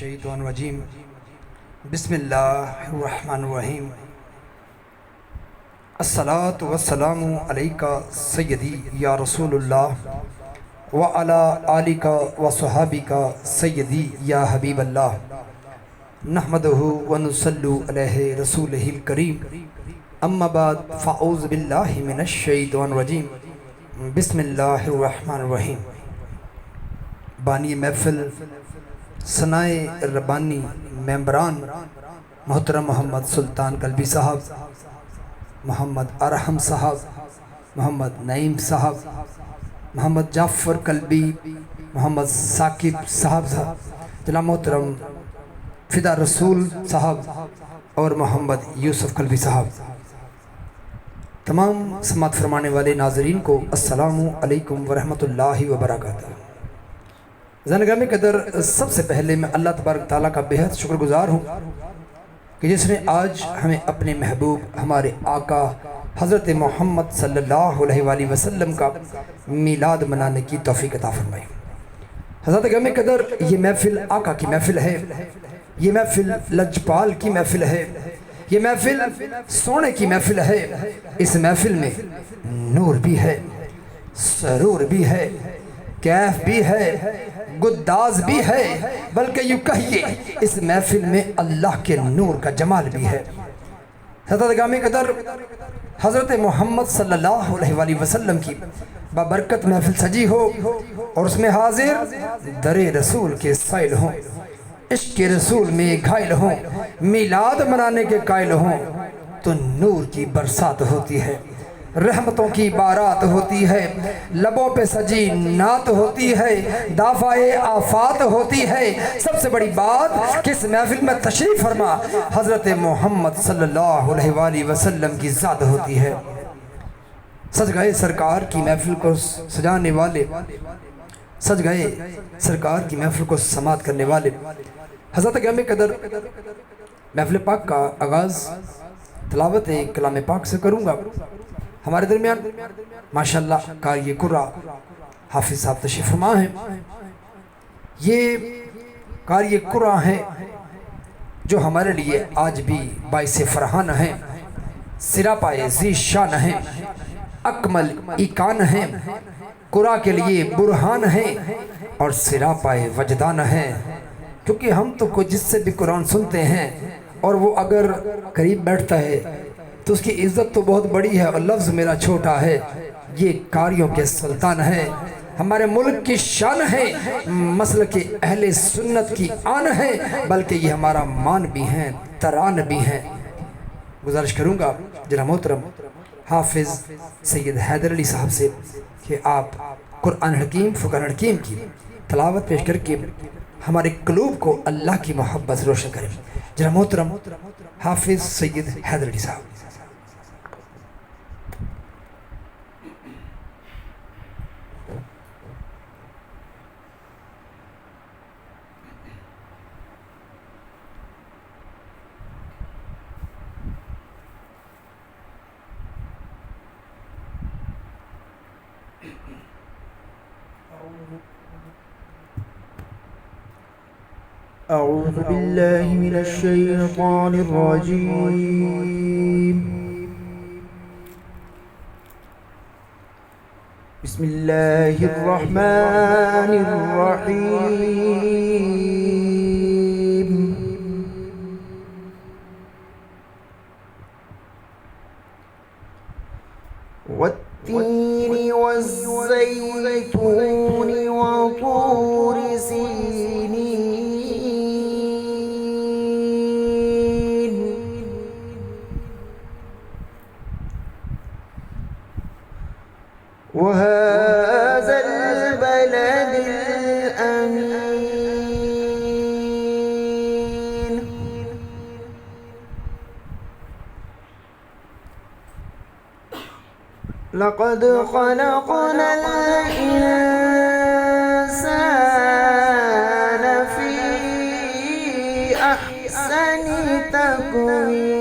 الشیطان الرجیم بسم اللہ الرحمن الرحیم الصلاۃ والسلام علیکہ سیدی یا رسول اللہ وعلی آلک وصحابک سیدی یا حبیب اللہ نحمدہ ونصلی علیہ رسولہ الکریم اما بعد فاعوذ باللہ من الشیطان الرجیم بسم اللہ الرحمن الرحیم۔ بانی محفل ثنائے ربانی ممبران محترم محمد سلطان قلبی صاحب، محمد ارحم صاحب، محمد نعیم صاحب، محمد جعفر قلبی، محمد ثاقب صاحب، جناب محترم فدا رسول صاحب اور محمد یوسف قلبی صاحب، تمام سماعت فرمانے والے ناظرین کو السلام علیکم ورحمۃ اللہ وبرکاتہ۔ زنگامی قدر سب سے پہلے میں اللہ تبارک تعالیٰ کا بہت شکر گزار ہوں کہ جس نے آج ہمیں اپنے محبوب ہمارے آقا حضرت محمد صلی اللہ علیہ وآلہ وسلم کا میلاد منانے کی توفیق عطا فرمائی۔ حضرت گرامی قدر یہ محفل آقا کی محفل ہے، یہ محفل لجپال کی محفل ہے، یہ محفل سونے کی محفل ہے۔ اس محفل میں نور بھی ہے، سرور بھی ہے، کیف بھی ہے، گداز بھی ہے، بلکہ یوں کہیے اس محفل میں اللہ کے نور کا جمال بھی ہے۔ حضرت گرامی قدر حضرت محمد صلی اللہ علیہ وآلہ وسلم کی بابرکت محفل سجی ہو اور اس میں حاضر در رسول کے سائل ہوں، عشق رسول میں گھائل ہوں، میلاد منانے کے قائل ہوں تو نور کی برسات ہوتی ہے، رحمتوں کی بارات ہوتی ہے، لبوں پہ سجی نعت ہوتی ہے، دافع آفات ہوتی ہے۔ سب سے بڑی بات کہ اس محفل میں تشریف فرما حضرت محمد صلی اللہ علیہ وآلہ وسلم کی ذات ہوتی ہے۔ سج گئے سرکار کی محفل کو سجانے والے، سج گئے سرکار کی محفل کو سماعت کرنے والے۔ حضرت گرامی قدر محفل پاک کا آغاز تلاوت کلام پاک سے کروں گا۔ ہمارے درمیان ماشاءاللہ قاری قرآن حافظ صاحب تشریف فرما ہیں۔ یہ قاری قرآن ہیں جو ہمارے لیے آج بھی باعث فرحان ہیں، سراپائے ذی شان ہیں، اکمل ایکان ہیں، قرآن کے لیے برہان ہیں اور سراپائے وجدان ہیں۔ کیونکہ ہم تو کوئی جس سے بھی قرآن سنتے ہیں اور وہ اگر قریب بیٹھتا ہے تو اس کی عزت تو بہت بڑی ہے اور لفظ میرا چھوٹا ہے۔ یہ قاریوں کے سلطان ہے، ہمارے ملک کی شان ہے، مسلک اہل سنت کی آن ہے، بلکہ یہ ہمارا مان بھی ہیں، تران بھی ہیں۔ گزارش کروں گا جناب محترم حافظ سید حیدر علی صاحب سے کہ آپ قرآن حکیم فرقان حکیم کی تلاوت پیش کر کے ہمارے قلوب کو اللہ کی محبت سے روشن کریں۔ جناب محترم حافظ سید حیدر علی صاحب۔ أعوذ بالله من الشيطان الرجيم بسم الله الرحمن الرحيم والتين والزيتون وطور سينين وهذا البلد الأمين لقد خلقنا الإنسان في أحسن تقويم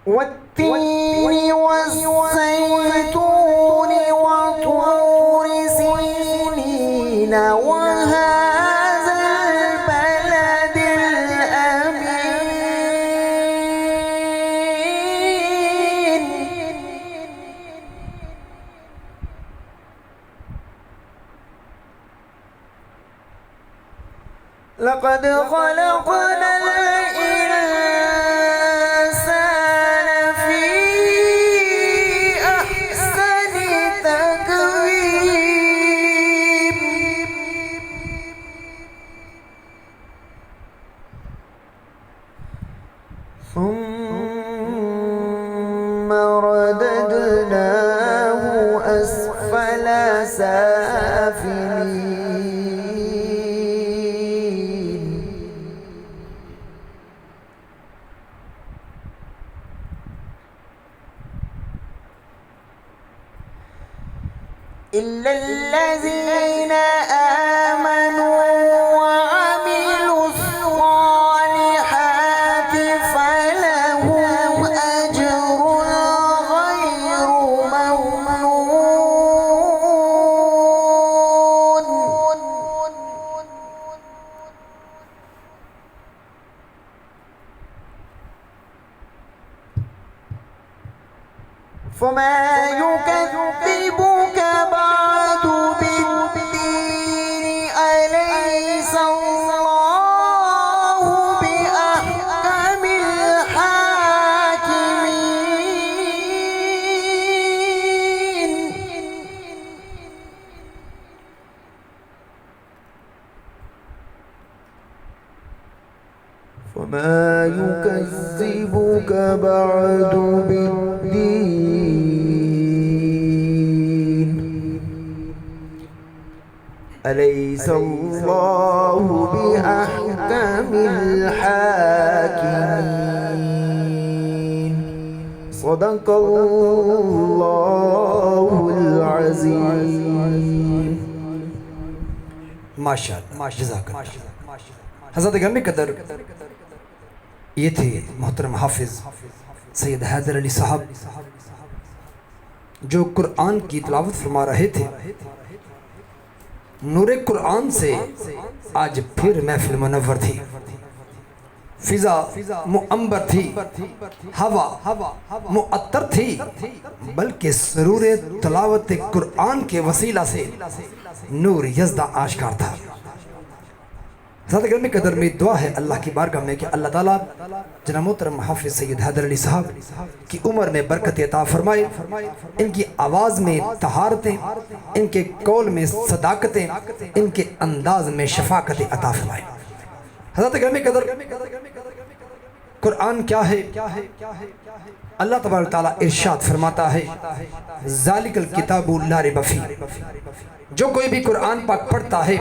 والتين والزيتون وطور سينين وهذا البلد الأمين لقد خلقنا الإنسان في أحسن تقويم ثم رددناه أسفل سافلين إلا الذين آمنوا وعملوا الصالحات فلهم أجر غير ممنون فما يكذبك بعد بالدين أليس الله بأحكم الحاكمين فما يكذبك بعد بالدين أليس الله بأحكم الحاكمين صدق الله العظيم ماشاءاللہ جزاک اللہ۔ حضرت گرامی قدر یہ تھے محترم حافظ سید حیدر علی صاحب جو قرآن کی تلاوت فرما رہے تھے۔ نور قرآن سے آج پھر محفل منور تھی، فضا معنبر تھی، ہوا معطر تھی، بلکہ سرور تلاوت قرآن کے وسیلہ سے نور یزدہ آشکار تھا۔ حضرت گرامی قدر میں دعا ہے اللہ کی بارگاہ میں کہ اللہ تعالیٰ جناب محترم حافظ سید حیدر علی صاحب کی عمر میں برکت عطا فرمائے، ان کی آواز میں طہارتیں، ان کے قول میں صداقتیں، ان کے انداز میں شفاقت عطا فرمائے۔ حضرت گرامی قدر قرآن کیا ہے؟ اللہ تبارک تعالیٰ ارشاد فرماتا ہے ذالک الکتاب لا ریب فیہ، جو کوئی بھی قرآن پاک پڑھتا ہے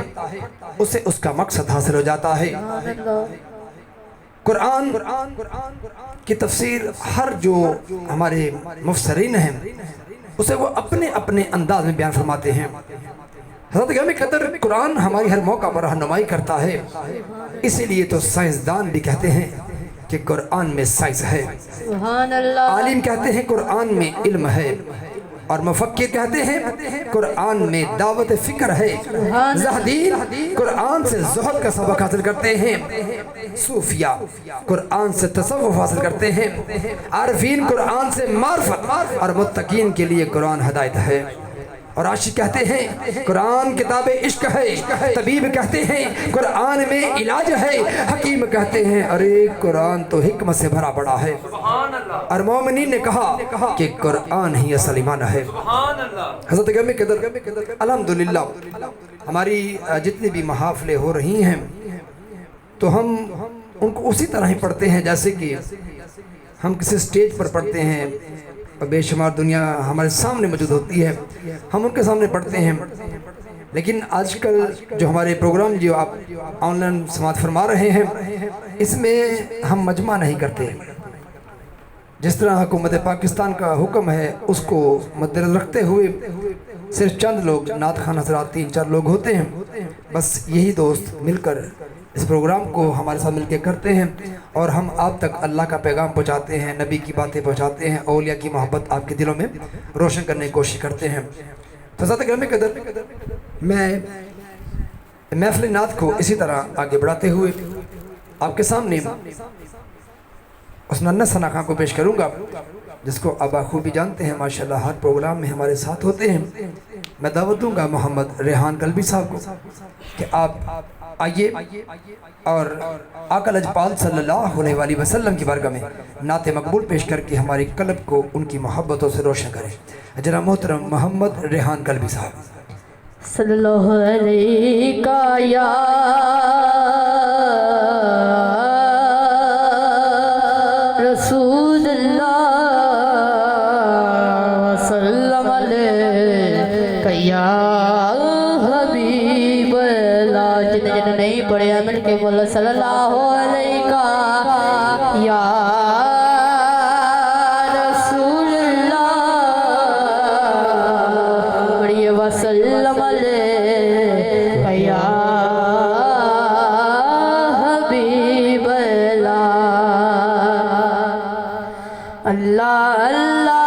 اسے اس کا مقصد حاصل ہو جاتا ہے۔ قرآن کی تفسیر ہر جو ہمارے مفسرین ہیں اسے وہ اپنے اپنے انداز میں بیان فرماتے ہیں۔ حضرت گرامی قدر قرآن ہماری ہر موقع پر رہنمائی کرتا ہے، اسی لیے تو سائنسدان بھی کہتے ہیں کہ قرآن میں سائنس ہے، سبحان اللہ، عالم کہتے ہیں قرآن میں علم ہے، اور مفکر کہتے ہیں قرآن میں دعوت فکر ہے، زاہدین قرآن سے زہد کا سبق حاصل کرتے ہیں، صوفیہ قرآن سے تصوف حاصل کرتے ہیں، عارفین قرآن سے معرفت، اور متقین کے لیے قرآن ہدایت ہے۔ اور عاشق کہتے ہیں قرآن کتاب عشق ہے، طبیب کہتے ہیں قرآن میں علاج ہے، حکیم کہتے ہیں ارے قرآن تو حکمت سے بھرا پڑا ہے، اور مومنین نے کہا کہ قرآن ہی اصل ایمان ہے۔ حضرت گرامی قدر الحمدللہ ہماری جتنی بھی محافلیں ہو رہی ہیں تو ہم ان کو اسی طرح ہی پڑھتے ہیں جیسے کہ ہم کسی سٹیج پر پڑھتے ہیں، بے شمار دنیا ہمارے سامنے موجود ہوتی ہے، ہم ان کے سامنے پڑھتے ہیں، لیکن آج کل جو ہمارے پروگرام جو آپ آن لائن سماعت فرما رہے ہیں اس میں ہم مجمع نہیں کرتے۔ جس طرح حکومت پاکستان کا حکم ہے اس کو مدنظر رکھتے ہوئے صرف چند لوگ نعت خوان حضرات 3-4 لوگ ہوتے ہیں، بس یہی دوست مل کر اس پروگرام کو ہمارے ساتھ مل کے کرتے ہیں اور ہم آپ تک اللہ کا پیغام پہنچاتے ہیں، نبی کی باتیں پہنچاتے ہیں، اولیاء کی محبت آپ کے دلوں میں روشن کرنے کی کوشش کرتے ہیں۔ تو حضرات گرامی قدر، میں محفل نعت کو اسی طرح آگے بڑھاتے ہوئے آپ کے سامنے اس ننھا ثنا خان کو پیش کروں گا، جس کو آپ خوبی جانتے ہیں، ماشاءاللہ ہر پروگرام میں ہمارے ساتھ ہوتے ہیں۔ میں دعوت دوں گا محمد ریحان قلبی صاحب کو کہ آپ آئیے اور آقا لجپال صلی اللہ علیہ وآلہ وسلم کی بارگاہ میں نعت مقبول پیش کر کے ہماری قلب کو ان کی محبتوں سے روشن کریں۔ جناب محترم محمد ریحان قلبی صاحب۔ صلی اللہ علیہ یا رسول اللہ وسلم علیہ یا حبیب اللہ۔ جنہیں نہیں پڑھے مل کے بولو صلی اللہ علیہ یا رسول اللہ، پڑھیے وسلم علیہ یا حبیب اللہ۔ اللہ اللہ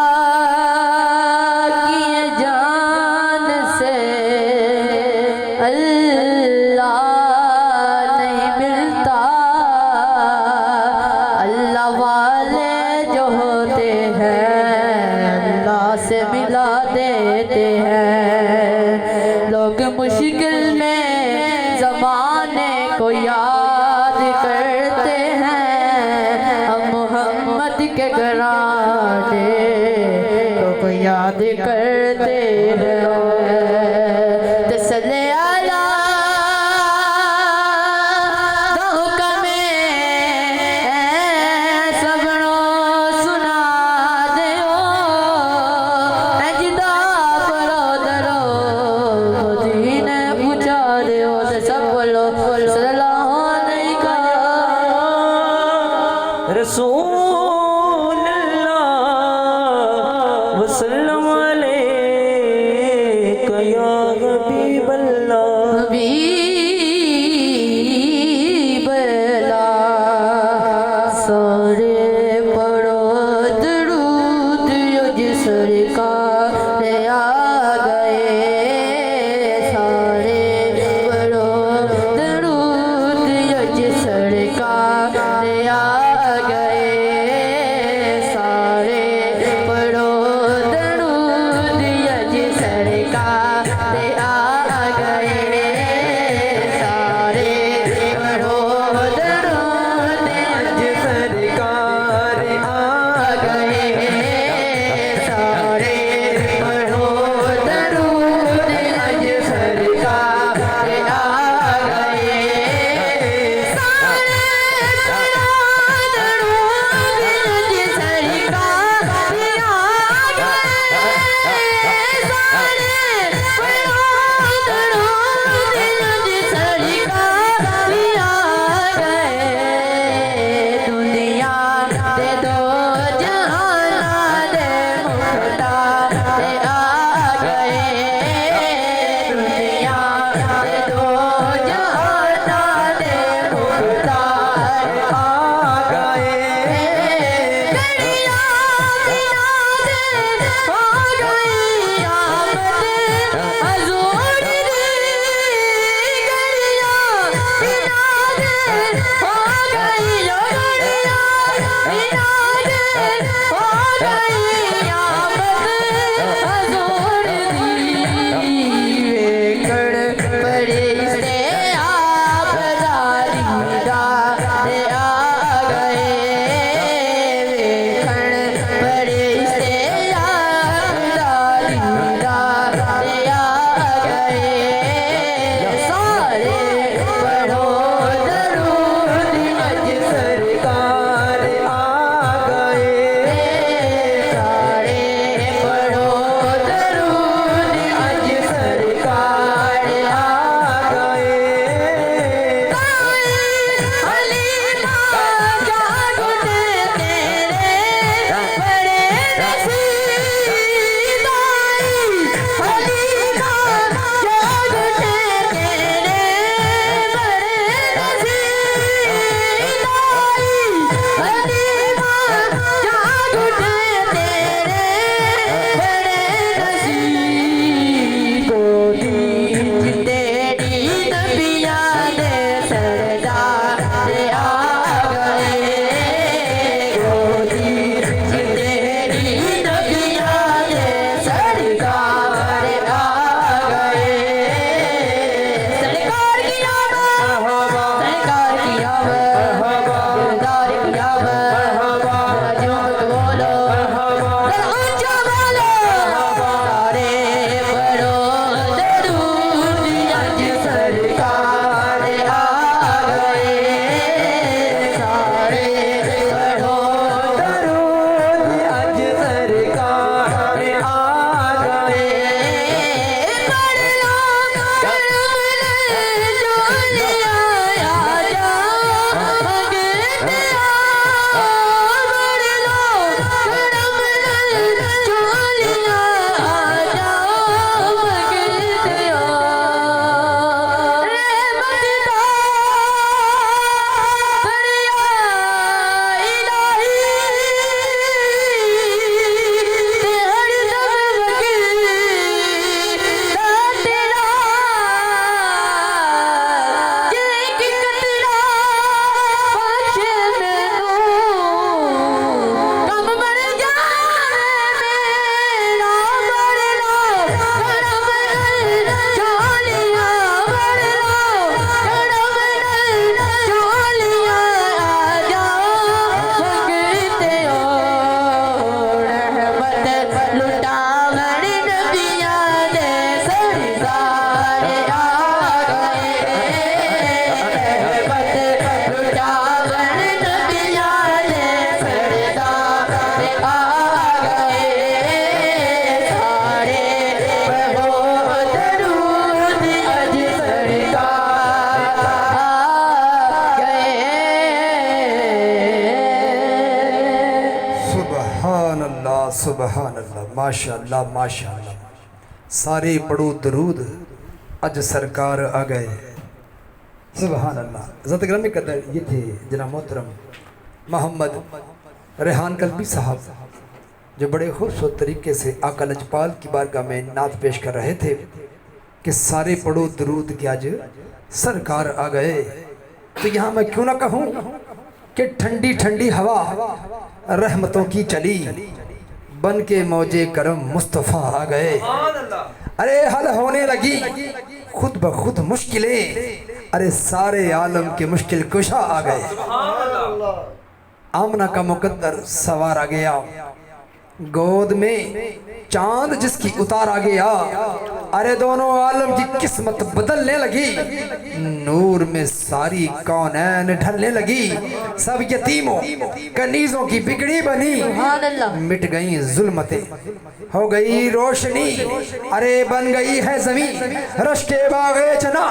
کی جان سے اللہ نہیں ملتا، اللہ والے جو ہوتے ہیں اللہ سے ملا دیتے ہیں۔ لوگ مشکل میں زمانے کو یاد کرتے ہیں، ہم محمد کے گھرانے کو یاد کرتے ہیں۔ تسلی علی دھوکہ میں سبنوں سنا دیو، نجدہ پرو درو مدینہ پہنچا دیو۔ سب بولو صلی اللہ علیہ رسول اللہ وسلم علیہ یا حبیب اللہ۔ حبیب اللہ، سارے پڑھو درود یج سرکار آ گئے، سارے پڑھو درود یج سرکار آ گئے، سارے پڑھو درود یج سرکار آ گئے، سارے پڑھو درود یج سرکار آ گئے، سارے پڑھو درود یج سرکار آ گئے، سارے پڑھو درود یج سرکار آ گئے، سارے پڑھو درود یج سرکار آ گئے۔ دنیا دے دو جہان دے مختار آ گئے، دنیا دے دو جہان دے مختار آ گئے، گڑیا بنا دے ہو گئی آمد حضور دی، گڑیا بنا دے ہو گئی، گڑیا بنا دے ہو گئی آمد حضور دی، ویکھن فرشتے آپ دا دیدار آ گئے، ویکھن فرشتے آپ دا دیدار آ گئے، سارے پڑھو درود یج سرکار آ گئے، سبحان اللہ ماشاء اللہ ماشاء اللہ. سارے پڑھو درود اج سرکار آ گئے. سبحان اللہ. حضرت گرامی قدر یہ تھے جناب محترم محمد ریحان قلبی صاحب جو بڑے خوبصورت طریقے سے آقا لجپال کی بارگاہ میں نعت پیش کر رہے تھے کہ سارے پڑھو درود کہ آج سرکار آ گئے. تو یہاں میں کیوں نہ کہوں کہ ٹھنڈی ٹھنڈی ہوا رحمتوں کی چلی بن کے موجے کرم مصطفیٰ آ گئے. ارے حل ہونے لگی خود بخود مشکلیں ارے سارے عالم کے مشکل کشا آ گئے. آمنہ کا مقدر سوار آ گیا گود میں چاند جس کی اتار آ گیا. ارے دونوں عالم کی قسمت بدلنے لگی نور میں ساری کونین ڈھلنے لگی. سب یتیموں کنیزوں کی بگڑی بنی مٹ گئی ظلمتیں ہو گئی روشنی. ارے بن گئی ہے زمین رش کے باغے چنا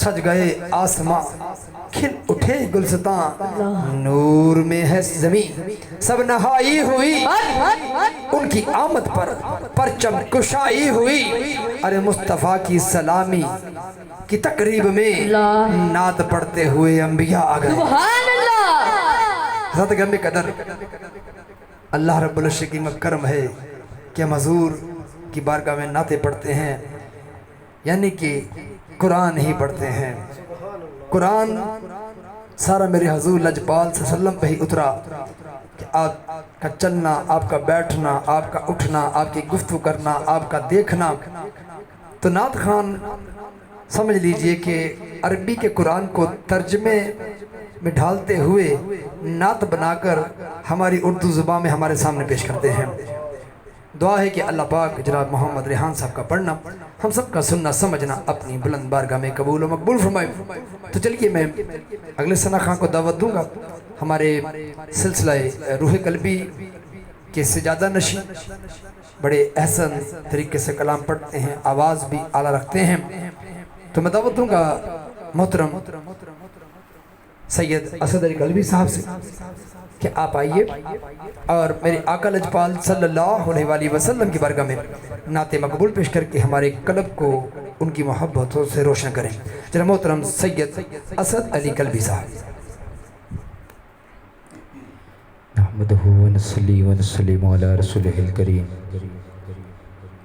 سج گئے آسماں کھل اٹھے گلستان نور میں ہے زمین سب نہائی ہوئی ان کی آمد پر پرچم کشائی ہوئی. ارے مصطفیٰ کی سلامی کی تقریب میں نعت پڑھتے ہوئے انبیاء آ گئے. سبحان اللہ. حضرت گرامی قدر اللہ رب العزت کی کرم ہے کہ ہم حضور کی بارگاہ میں نعتیں پڑھتے ہیں یعنی کہ قرآن ہی پڑھتے ہیں. قرآن سارا میرے حضور لجپال صلی اللہ علیہ وسلم پہ ہی اترا کہ آپ کا چلنا آپ کا بیٹھنا آپ کا اٹھنا آپ کی گفتگو کرنا آپ کا دیکھنا. تو نعت خان سمجھ لیجئے کہ عربی کے قرآن کو ترجمے میں ڈھالتے ہوئے نعت بنا کر ہماری اردو زبان میں ہمارے سامنے پیش کرتے ہیں. دعا ہے کہ اللہ پاک جناب محمد ریحان صاحب کا پڑھنا ہم سب کا سننا سمجھنا اپنی بلند بارگاہ میں قبول و مقبول فرمائے. تو چلیے میں اگلے ثنا خان کو دعوت دوں گا ہمارے سلسلہ روح قلبی کے سجادہ نشین بڑے احسن طریقے سے کلام پڑھتے ہیں آواز بھی اعلیٰ رکھتے ہیں. تو میں دعوت دوں گا محترم سید اسد علی قلبی صاحب سے کہ آپ آئیے اور میرے آقا لجپال صلی اللہ علیہ وآلہ وسلم کی بارگاہ میں نعت مقبول پیش کر کے ہمارے قلب کو ان کی محبتوں سے روشن کریں. جناب محترم سید اسد علی قلبی صاحب. نحمده ونصلي ونسلم على رسوله الكريم.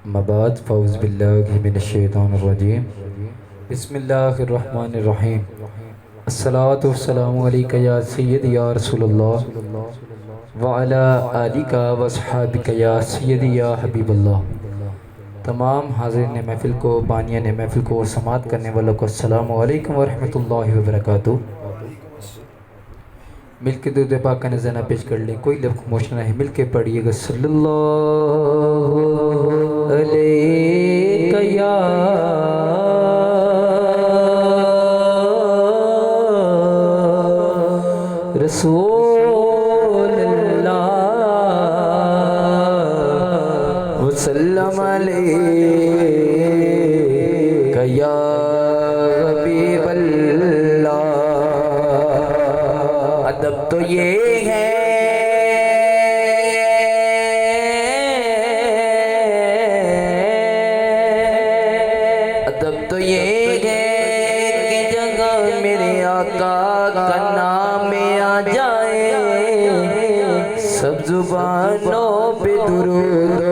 اما بعد فاعوذ بالله من الشیطان الرجیم. بسم اللہ الرحمن الرحیم. الصلاۃ والسلام علیک یا سیدی یا رسول اللہ وعلی آلک واصحابک یا سیدی یا حبیب اللہ. تمام حاضرین محفل کو بانیان محفل کو اور سماعت کرنے والوں کو السلام علیکم ورحمۃ اللہ وبرکاتہ. مل کے درود پاک کا نذرانہ پیش کر لیں. کوئی لفظ خاموش نہ ہے مل کے پڑھیے گا صلی اللہ علیہ یا رسول اللہ وسلم علیہ یا حبیب اللہ. ادب تو یہ ہے ادب تو یہ ہے کہ جگہ میرے آقا کا نام آ جائے سب زبانوں پہ درود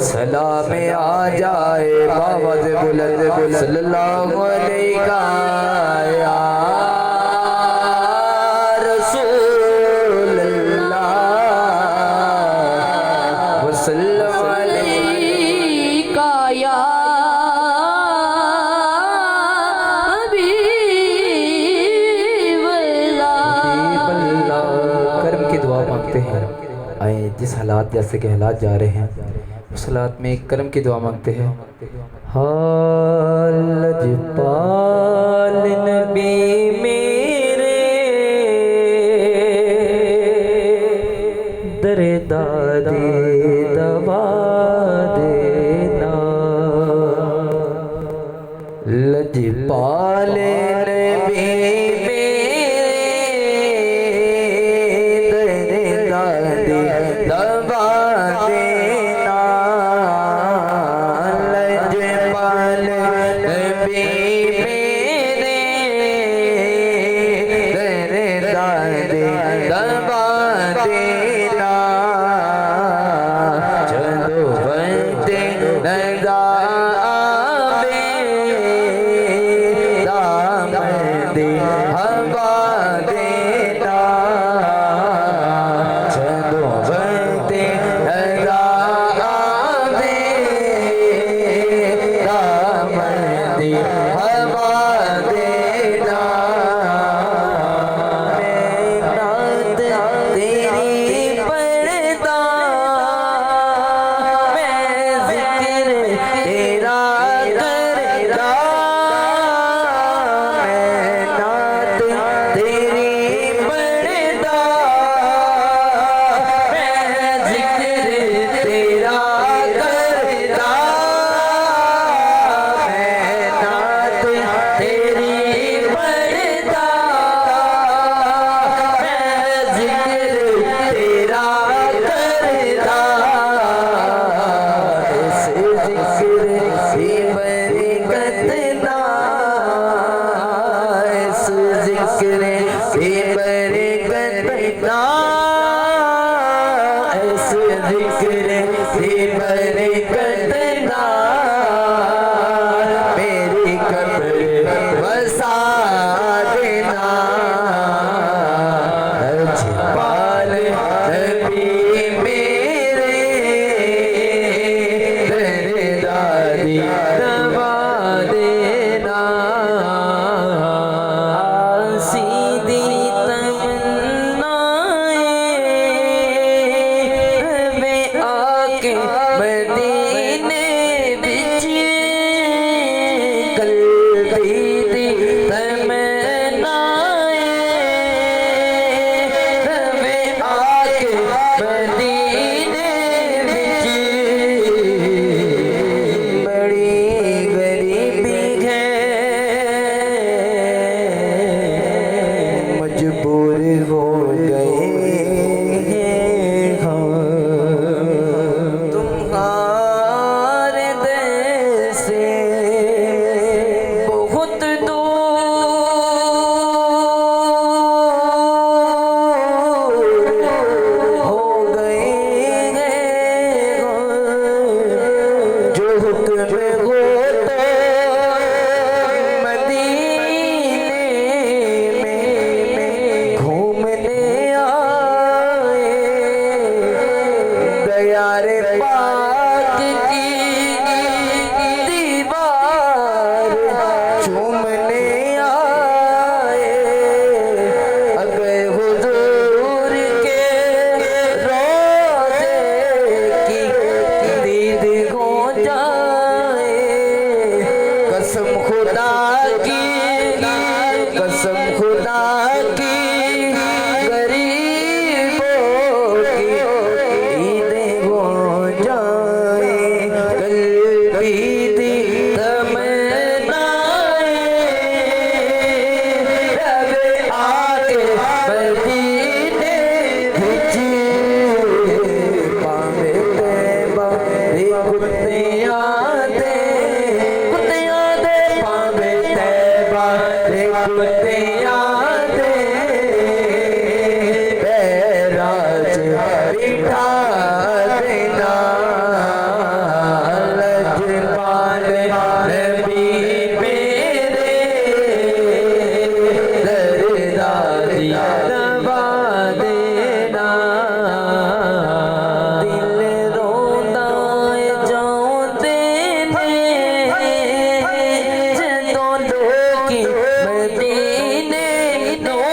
سلام آ جائے باوز بلند بلند صلی اللہ علیہ یا رسول اللہ وسلم علیک یا آئیں جس حالات جیسے کہ حالات جا رہے ہیں اس حالات میں کرم کی دعا مانگتے ہیں. لجپال نبی میرے در دادی دوا دینا لجپال نبی میرے در دینا چلو بنتے رضا آوے دامن دے ہوا دینا چلو بنتے رضا آوے دامن دے ہوا دینا میری قبر بسا دینا پال نبی میرے درداری دبا دینا سیدھی تمنائیں میں آکے مدینے بچ قلبی دی تمنائیں میں آکے مدینے بچ بڑی غریبی ہے مجبور ہو گئے تمہارے دل سے بہت دور ہو گئے جو حکم ہوتا مدینے میں گھومنے آئے دیار پاک کی دیوار چومنے آئے اگر حضور کے روضے کی دید ہو جائے قسم خدا کی قسم خدا کی غریبوں کی عیدیں ہو جائیں قلبی دی تمنائیں رب آکے مدینے بھج پاوے طیبہ دے کتیاں دے پاوے طیبہ دے کتیاں دے بیراج بٹھا دینا لجپال نبی میرے درداری دبا دینا دل روندا جاؤں دینے جدوں لوکی مدینے نوں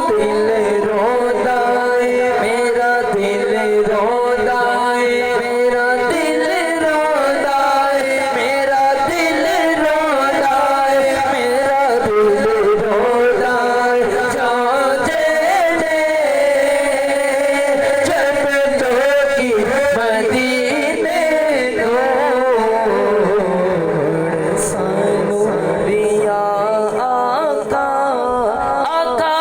دل روتا ہے میرا دل روتا ہے میرا دل روتا ہے میرا دل روتا ہے میرا دل روتا ہے جانے جب تو کی مدینے سانو ریا آقا آقا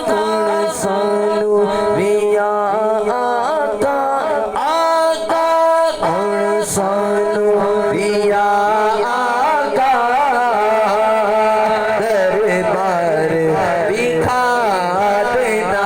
گن سانو ریا آقا آقا گن سانو ریا آقا دربار دکھا دینا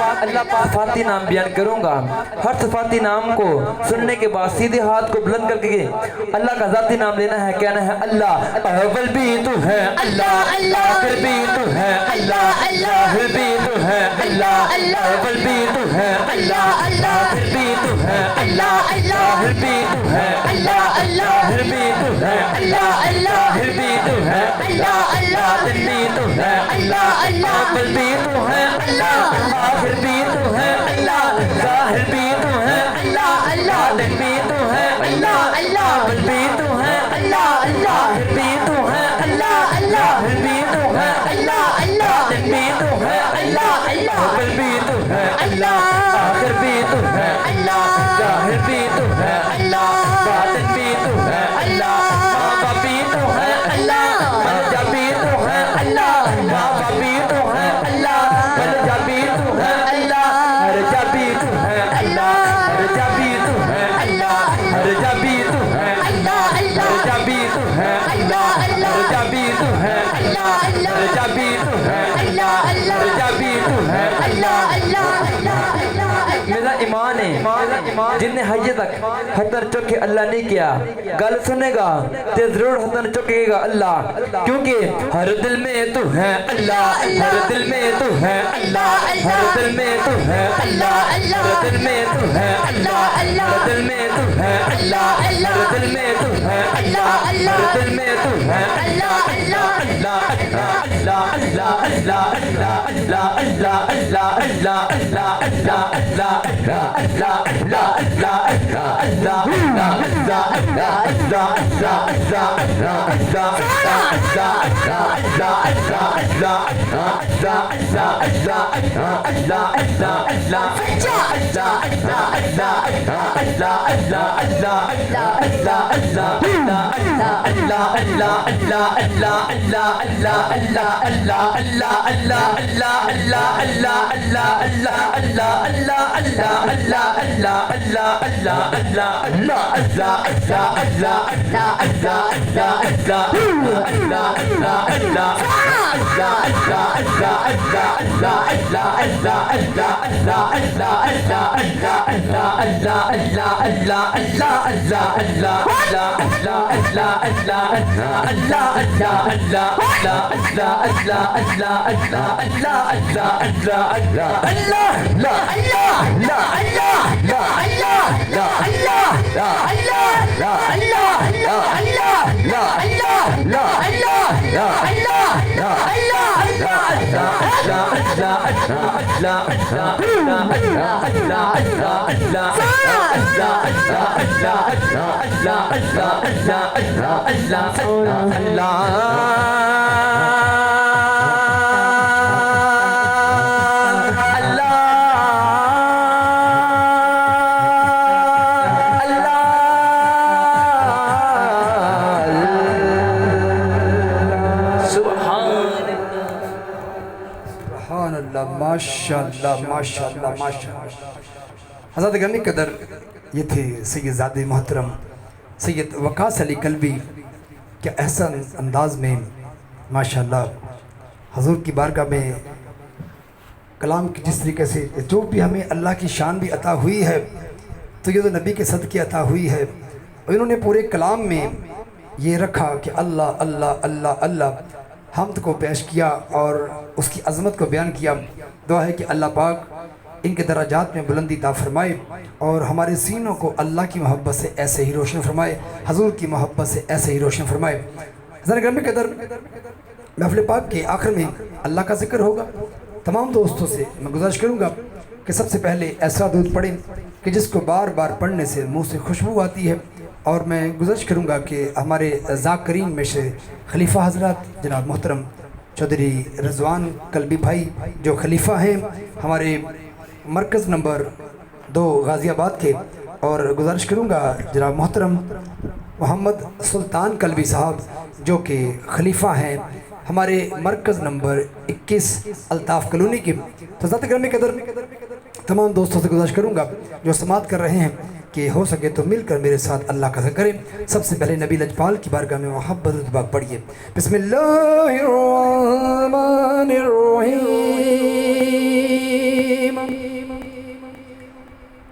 اللہ پاک صفاتی نام بیان کروں گا. ہر صفاتی نام کو سننے کے بعد سیدھے ہاتھ کو بلند کر کے اللہ کا ذاتی نام لینا ہے. کہنا ہے اللہ اول بھی تو ہے اللہ, آخر بھی تو ہے اللہ, ظاہر بھی تو ہے اللہ, اول بھی تو ہے اللہ, آخر بھی تو ہے اللہ, ظاہر بھی تو ہے اللہ, ظاہر بھی تو ہے اللہ, ظاہر بھی تو ہے اللہ, باطن بھی تو ہے اللہ, اول بھی تو ہے اللہ, آخر بھی تو ہے اللہ, ظاہر بھی تو ہے اللہ, باطن بھی تو ہے اللہ, اول بھی تو ہے اللہ, ظاہر بھی تو ہے اللہ, ظاہر بھی تو ہے اللہ, باطن بھی تو ہے اللہ, اول بھی تو ہے اللہ, آخر بھی تو ہے اللہ, ظاہر بھی تو ہے اللہ, باطن بھی تو ہے اللہ, بابا بھی تو ہے اللہ, ملجا بھی تو ہے اللہ, بابا بھی تو ہے اللہ, ملجا بھی تو ہے اللہ, ہرجا بھی تو ہے اللہ, ہرجا بھی تو ہے اللہ, ہرجا بھی تو ہے اللہ, ہرجا بھی تو ہے اللہ, ہرجا بھی تو ہے اللہ, ہرجا بھی تو ہے اللہ, ہرجا بھی تو ہے اللہ. میرا ایمان ہے جن نے حج تک حتر چکے اللہ نہیں کیا, گل سنے گا تو ضرور حتر چکے گا اللہ, کیونکہ ہر دل میں تو ہے اللہ, ہر دل میں تو ہے اللہ, ہر دل میں تو ہے اللہ, ہر دل میں تو ہے اللہ, ہر دل میں تو ہے اللہ, ہر دل میں تو ہے اللہ, ہر دل میں تو ہے اللہ, اللہ اللہ اللہ اللہ اللہ اللہ اللہ اللہ اللہ اللہ اللہ اللہ ماشاءاللہ ماشاءاللہ ماشاءاللہ. حضرت گرامی قدر یہ تھے سید زادِ محترم سید وقاص علی کلبی. کیا احسن انداز میں ماشاءاللہ حضور کی بارگاہ میں کلام کی جس طریقے سے جو بھی ہمیں اللہ کی شان بھی عطا ہوئی ہے تو یہ تو نبی کے صدقے عطا ہوئی ہے. اور انہوں نے پورے کلام میں یہ رکھا کہ اللہ اللہ اللہ اللہ حمد کو پیش کیا اور اس کی عظمت کو بیان کیا. دعا ہے کہ اللہ پاک ان کے درجات میں بلندی عطا فرمائے اور ہمارے سینوں کو اللہ کی محبت سے ایسے ہی روشن فرمائے, حضور کی محبت سے ایسے ہی روشن فرمائے. حضرت گرامی قدر محفل پاک کے آخر میں اللہ کا ذکر ہوگا. تمام دوستوں سے میں گزارش کروں گا کہ سب سے پہلے ایسا درود پڑھیں کہ جس کو بار بار پڑھنے سے منہ سے خوشبو آتی ہے. اور میں گزارش کروں گا کہ ہمارے ذاکرین میں سے خلیفہ حضرات جناب محترم چودھری رضوان کلبی بھائی جو خلیفہ ہیں ہمارے مرکز نمبر 2 غازی آباد کے, اور گزارش کروں گا جناب محترم محمد سلطان کلبی صاحب جو کہ خلیفہ ہیں ہمارے مرکز نمبر 21 الطاف کالونی کے. تو ذات گرامی قدر تمام دوستوں سے گزارش کروں گا جو سماعت کر رہے ہیں کہ ہو سکے تو مل کر میرے ساتھ اللہ کا ذکر کریں. سب سے پہلے نبی لجپال کی بارگاہ میں محبت و اتباع پڑھیے. بسم اللہ الرحمن الرحیم.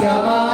Shama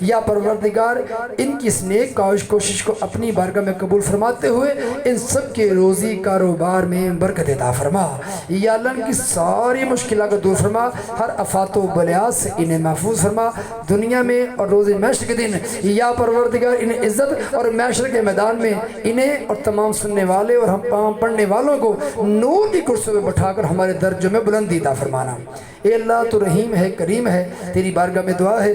یا پروردگار ان کی اس نیک کوشش کو اپنی بارگاہ میں قبول فرماتے ہوئے ان سب کے روزی کاروبار میں برکت عطا فرما، یا اللہ ان کی ساری مشکلات کو دور فرما، ہر آفات و بلیات سے انہیں محفوظ فرما دنیا میں اور روز محشر کے دن، یا پروردگار انہیں عزت اور محشر کے میدان میں انہیں اور تمام سننے والے اور ہم پڑھنے والوں کو نور کی کرسیوں میں بٹھا کر ہمارے درجوں میں بلندی عطا فرمانا۔ اے اللہ تو رحیم ہے، کریم ہے، تیری بارگاہ میں دعا ہے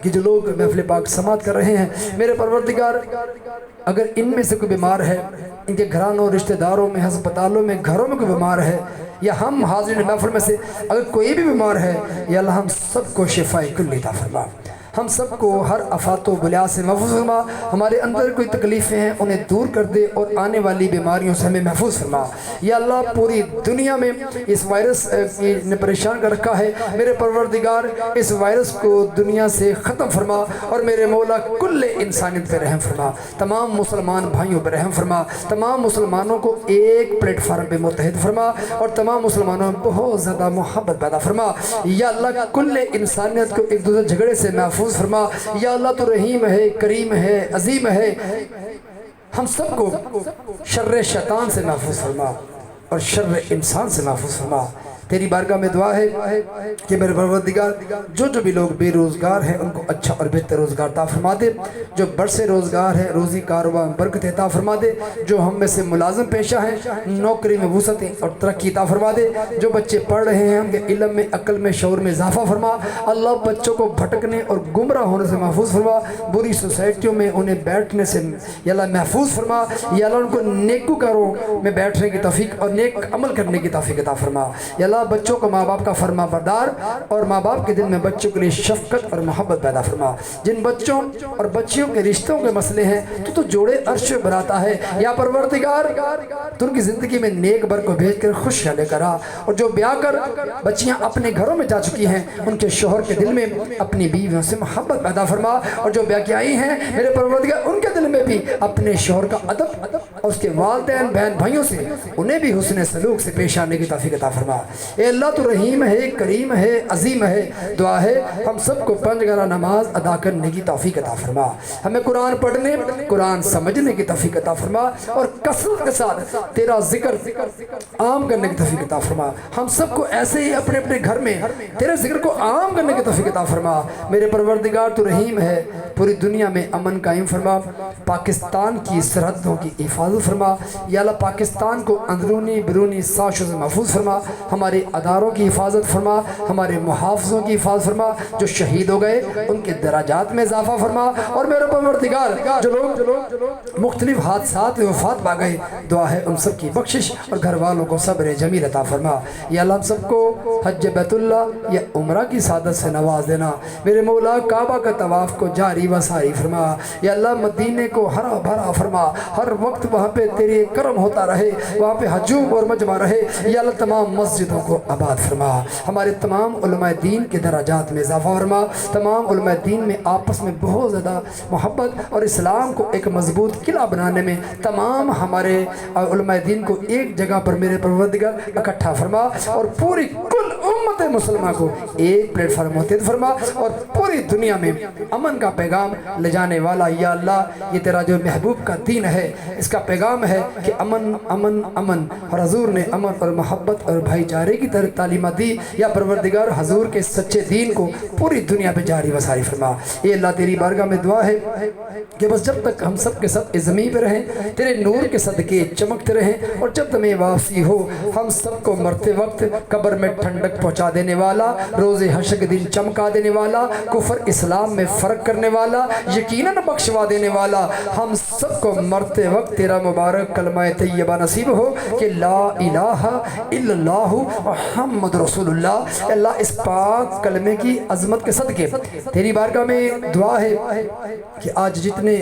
کہ جو لوگ محفل پاک سماعت کر رہے ہیں میرے پروردگار، اگر ان میں سے کوئی بیمار ہے، ان کے گھرانوں رشتہ داروں میں ہسپتالوں میں گھروں میں کوئی بیمار ہے، یا ہم حاضرین محفل میں سے اگر کوئی بھی بیمار ہے، یا اللہ ہم سب کو شفاء کلی عطا فرما، ہم سب کو ہر آفات و بلیات سے محفوظ فرما، ہمارے اندر کوئی تکلیفیں ہیں انہیں دور کر دے اور آنے والی بیماریوں سے ہمیں محفوظ فرما۔ یا اللہ پوری دنیا میں اس وائرس نے پریشان کر رکھا ہے، میرے پروردگار اس وائرس کو دنیا سے ختم فرما، اور میرے مولا کل انسانیت پہ رحم فرما، تمام مسلمان بھائیوں پہ رحم فرما، تمام مسلمانوں کو ایک پلیٹ فارم پہ متحد فرما، اور تمام مسلمانوں میں بہت زیادہ محبت پیدا فرما۔ یا اللہ کل انسانیت کو ایک دوسرے جھگڑے سے محفوظ فرما، یا اللہ تو رحیم ہے، کریم ہے، عظیم ہے، ہم سب کو شر شیطان سے محفوظ فرما اور شر انسان سے محفوظ فرما۔ تیری بارگاہ میں دعا ہے کہ میرے پروردگار جو بھی لوگ بے روزگار ہیں ان کو اچھا اور بہتر روزگار عطا فرما دے، جو برسے روزگار ہیں روزی کاروبار میں برکت عطا فرما دے، جو ہم میں سے ملازم پیشہ ہیں نوکری میں وسعت اور ترقی عطا فرما دے، جو بچے پڑھ رہے ہیں ان کے علم میں عقل میں شعور میں اضافہ فرما، اللہ بچوں کو بھٹکنے اور گمراہ ہونے سے محفوظ فرما، بری سوسائٹیوں میں انہیں بیٹھنے سے یا اللہ محفوظ فرما، یا اللہ ان کو نیکوکاروں میں بیٹھنے کی توفیق اور نیک عمل کرنے کی توفیق عطا فرما۔ یا اللہ بچوں کو ماں باپ کا فرما بردار اور ماں باپ کے دل میں بچوں کے لیے شفقت اور محبت پیدا فرما، جن بچوں اور بچیوں کے رشتوں کے مسئلے ہیں تو جوڑے عرش پہ بناتا ہے، یا پروردگار تو ان کی زندگی میں نیک بر کو بھیج کر خوشیاں لے کر آ، اور جو بیاہ کر بچیاں اپنے گھروں میں جا چکی ہیں ان کے شوہر کے دل میں اپنی بیویوں سے محبت پیدا فرما، اور جو بیاہ کی آئی ہیں میرے پروردگار ان کے دل میں بھی اپنے شوہر کا ادب اور اس کے والدین بہن بھائیوں سے انہیں بھی حسن سلوک سے پیش آنے کی توفیق عطا فرما۔ اے اللہ تو رحیم ہے، کریم ہے، عظیم ہے، دعا ہے ہم سب کو 5 وقت نماز ادا کرنے کی توفیق عطا فرما، ہمیں قرآن پڑھنے قرآن سمجھنے کی توفیق عطا فرما، اور کثرت کے ساتھ تیرا ذکر عام کرنے کی توفیق عطا فرما، ہم سب کو ایسے ہی اپنے اپنے گھر میں تیرے ذکر کو عام کرنے کی توفیق عطا فرما۔ میرے پروردگار تو رحیم ہے، پوری دنیا میں امن قائم فرما، پاکستان کی سرحدوں کی حفاظت فرما، یا اللہ پاکستان کو اندرونی بیرونی سازشوں سے محفوظ فرما، ہمارے اداروں کی حفاظت فرما، ہمارے محافظوں کی حفاظت فرما، جو شہید ہو گئے ان کے درجات میں اضافہ فرما، اور میرے پروردگار جو لوگ مختلف حادثات میں وفات پا گئے دعا ہے ان سب کی بخشش اور گھر والوں کو صبر جمیل عطا فرما۔ یا اللہ ہم سب کو حج بیت اللہ یا عمرہ کی سعادت سے نواز دینا، میرے مولا کعبہ کا طواف کو جاری و ساری فرما، یا اللہ مدینے کو ہرا بھرا فرما، ہر وقت وہاں پہ تیرے کرم ہوتا رہے، وہاں پہ ہجوم اور مجمع رہے، یا اللہ تمام مسجدوں کو آباد فرما، ہمارے تمام علماء دین کے درجات میں اضافہ فرما، تمام علماء دین میں آپس میں بہت زیادہ محبت اور اسلام کو ایک مضبوط قلعہ بنانے میں تمام ہمارے علماء دین کو ایک جگہ پر میرے پروردگار اکٹھا فرما، اور پوری کل امت مسلمہ کو ایک پلیٹ فارم متحد فرما، اور پوری دنیا میں امن کا پیغام لے جانے والا یا اللہ یہ تیرا جو محبوب کا دین ہے اس کا پیغام ہے کہ امن امن امن، اور حضور نے امن اور محبت اور بھائی چارے کی طرح تعلیمات دی، یا پروردگار حضور کے سچے دین کو پوری دنیا پہ جاری و ساری فرما۔ اے اللہ تیری بارگاہ میں دعا ہے کہ بس جب تک ہم سب کے سب اس زمین پہ رہیں تیرے نور کے صدقے چمکتے رہیں، اور جب تمہیں واپسی ہو ہم سب کو مرتے وقت قبر میں ٹھنڈک پہنچا دینے والا، روز حشر کے دن چمکا دینے والا، کفر اسلام میں فرق کرنے والا، یقیناً بخشوا دینے والا، ہم سب کو مرتے وقت تیرا مبارک کلمہ طیبہ نصیب ہو کہ لا الہ الا اللہ محمد رسول اللہ۔ اللہ اس پاک کلمے کی عظمت کے صدقے تیری بارگاہ میں دعا ہے کہ آج جتنے